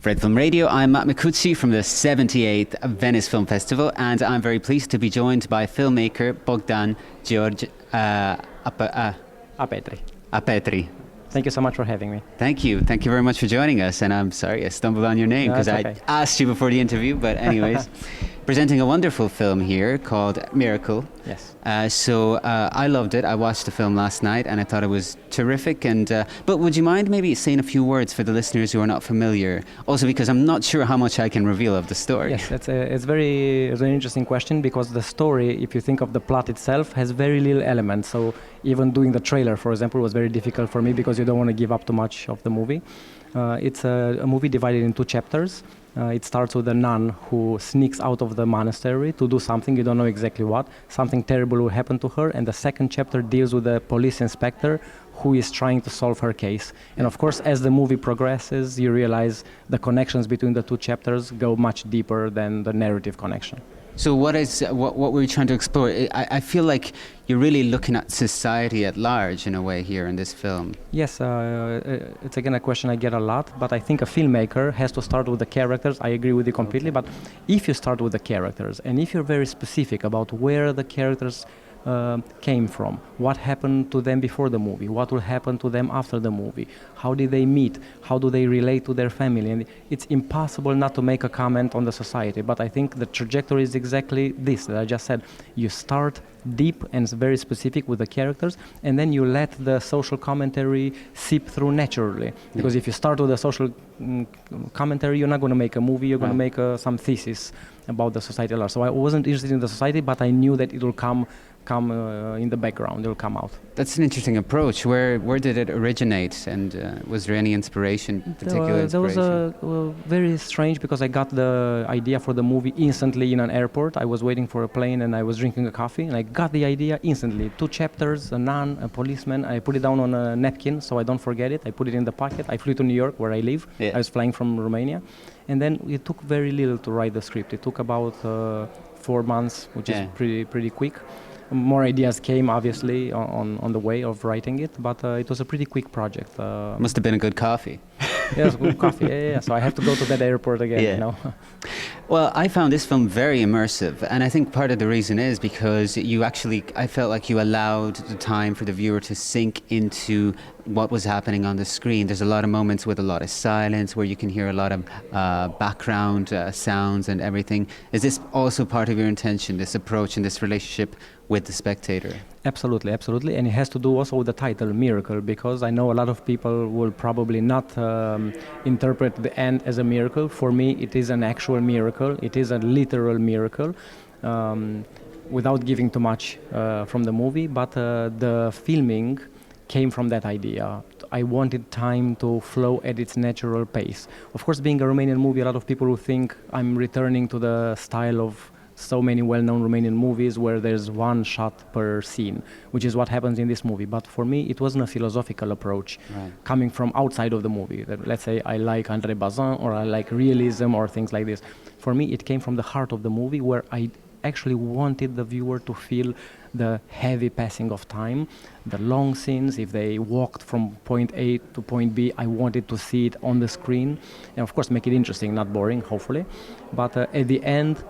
Red Film Radio, I'm Matt Micucci from the 78th Venice Film Festival, and I'm very pleased to be joined by filmmaker Bogdan George Apetri. Apetri. Thank you so much for having me. Thank you very much for joining us, and I'm sorry I stumbled on your name because I asked you before the interview, but anyways. Presenting a wonderful film here called MIRACOL. Yes. So I loved it. I watched the film last night and I thought it was terrific. But would you mind maybe saying a few words for the listeners who are not familiar? Also because I'm not sure how much I can reveal of the story. Yes, it's a very interesting question because the story, if you think of the plot itself, has very little elements. So even doing the trailer, for example, was very difficult for me because you don't want to give up too much of the movie. It's a movie divided in 2 chapters. It starts with a nun who sneaks out of the monastery to do something, you don't know exactly what. Something terrible will happen to her, and the second chapter deals with a police inspector who is trying to solve her case. And of course, as the movie progresses, you realize the connections between the 2 chapters go much deeper than the narrative connection. So what were you trying to explore? I feel like you're really looking at society at large in a way here in this film. Yes, it's again a question I get a lot, but I think a filmmaker has to start with the characters. I agree with you completely, but if you start with the characters and if you're very specific about where the characters came from, what happened to them before the movie, what will happen to them after the movie, how did they meet, how do they relate to their family, and it's impossible not to make a comment on the society. But I think the trajectory is exactly this that I just said. You start deep and very specific with the characters, and then you let the social commentary seep through naturally. Because if you start with the social commentary, you're not going to make a movie, you're going to make some thesis about the society at large. So I wasn't interested in the society, but I knew that it will come in the background, it will come out. That's an interesting approach. Where did it originate, and was there any inspiration, particular inspiration? That was very strange because I got the idea for the movie instantly in an airport. I was waiting for a plane and I was drinking a coffee and I got the idea instantly. 2 chapters, a nun, a policeman. I put it down on a napkin so I don't forget it. I put it in the pocket. I flew to New York where I live. Yeah. I was flying from Romania. And then it took very little to write the script. It took about 4 months, which is pretty quick. More ideas came, obviously, on the way of writing it, but it was a pretty quick project. Must have been a good coffee. Yes, good coffee. Yeah. So I have to go to that airport again. Yeah. You know. Well, I found this film very immersive, and I think part of the reason is because I felt like you allowed the time for the viewer to sink into what was happening on the screen. There's a lot of moments with a lot of silence where you can hear a lot of background sounds and everything. Is this also part of your intention, this approach and this relationship with the spectator? Absolutely, absolutely. And it has to do also with the title, Miracle, because I know a lot of people will probably not interpret the end as a miracle. For me, it is an actual miracle. It is a literal miracle, without giving too much from the movie, but the filming came from that idea. I wanted time to flow at its natural pace. Of course, being a Romanian movie, a lot of people will think I'm returning to the style of so many well-known Romanian movies where there's 1 shot per scene, which is what happens in this movie. But for me, it wasn't a philosophical approach coming from outside of the movie. Let's say I like André Bazin or I like realism or things like this. For me, it came from the heart of the movie where I actually wanted the viewer to feel the heavy passing of time, the long scenes. If they walked from point A to point B, I wanted to see it on the screen. And of course, make it interesting, not boring, hopefully. But at the end,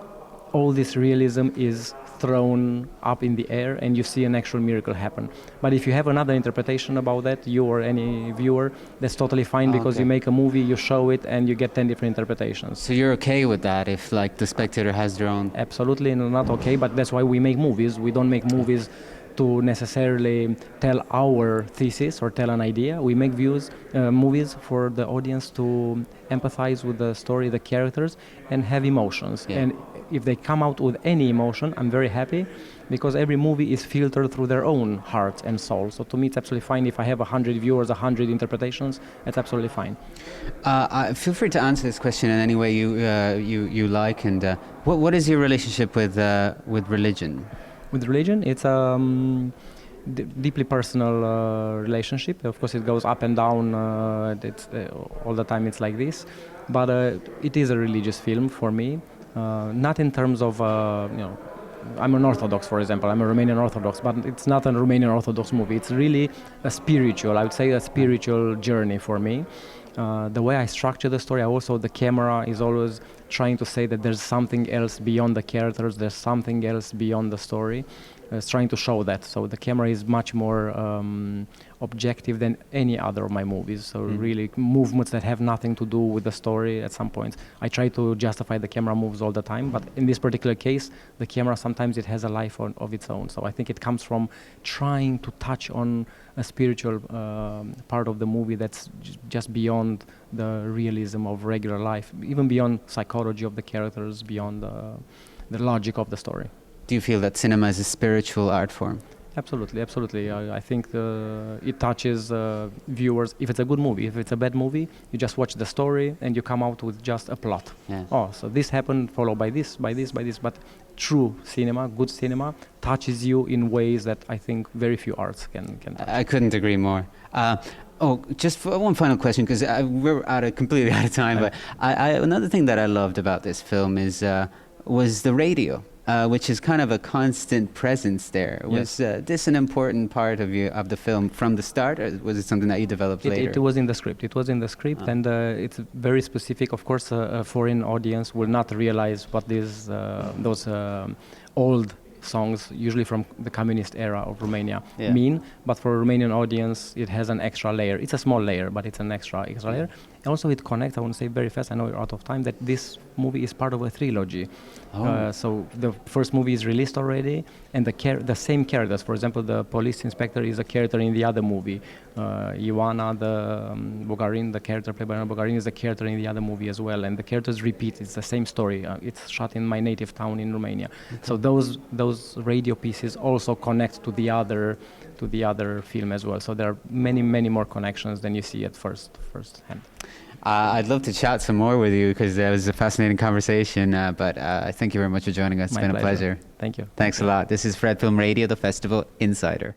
all this realism is thrown up in the air and you see an actual miracle happen. But if you have another interpretation about that, you or any viewer, that's totally fine because you make a movie, you show it, and you get 10 different interpretations. So you're okay with that if like the spectator has their own? Absolutely not okay, but that's why we make movies. We don't make movies to necessarily tell our thesis or tell an idea. We make movies for the audience to empathize with the story, the characters, and have emotions. Yeah. And if they come out with any emotion, I'm very happy because every movie is filtered through their own heart and soul. So to me, it's absolutely fine. If I have 100 viewers, 100 interpretations, it's absolutely fine. Feel free to answer this question in any way you like. And what is your relationship with religion? With religion, it's a deeply personal relationship. Of course, it goes up and down. All the time it's like this. But it is a religious film for me. Not in terms of, I'm an Orthodox, for example. I'm a Romanian Orthodox, but it's not a Romanian Orthodox movie. It's really a spiritual, I would say, a spiritual journey for me. The way I structure the story, also the camera is always trying to say that there's something else beyond the characters, there's something else beyond the story. It's trying to show that. So the camera is much more objective than any other of my movies. So really movements that have nothing to do with the story at some points. I try to justify the camera moves all the time, but in this particular case, the camera sometimes it has a life of its own. So I think it comes from trying to touch on a spiritual part of the movie that's just beyond the realism of regular life, even beyond psychology of the characters, beyond the logic of the story. Do you feel that cinema is a spiritual art form? Absolutely, absolutely. I think it touches viewers. If it's a good movie, if it's a bad movie, you just watch the story and you come out with just a plot. Yeah. Oh, so this happened, followed by this, by this, by this. But true cinema, good cinema, touches you in ways that I think very few arts can touch. I couldn't agree more. Just for one final question, because we're completely out of time. But another thing that I loved about this film was the radio. Which is kind of a constant presence there. Was this an important part of the film from the start, or was it something that you developed later? It was in the script. It was in the script, and it's very specific. Of course, a foreign audience will not realize what those old songs, usually from the communist era of Romania, mean. But for a Romanian audience, it has an extra layer. It's a small layer, but it's an extra layer. And also it connects, I want to say very fast, I know we're out of time, that this movie is part of a trilogy. So the first movie is released already, and the same characters, for example, the police inspector is a character in the other movie. Ioana, Bogarin, the character played by Ioana Bogarin, is a character in the other movie as well, and the characters repeat. It's the same story. It's shot in my native town in Romania. Okay. So those radio pieces also connect to the other film as well. So there are many, many more connections than you see at first hand. I'd love to chat some more with you because it was a fascinating conversation, but thank you very much for joining us. It's been a pleasure. Thank you. Thanks a lot. This is Fred Film Radio, the Festival Insider.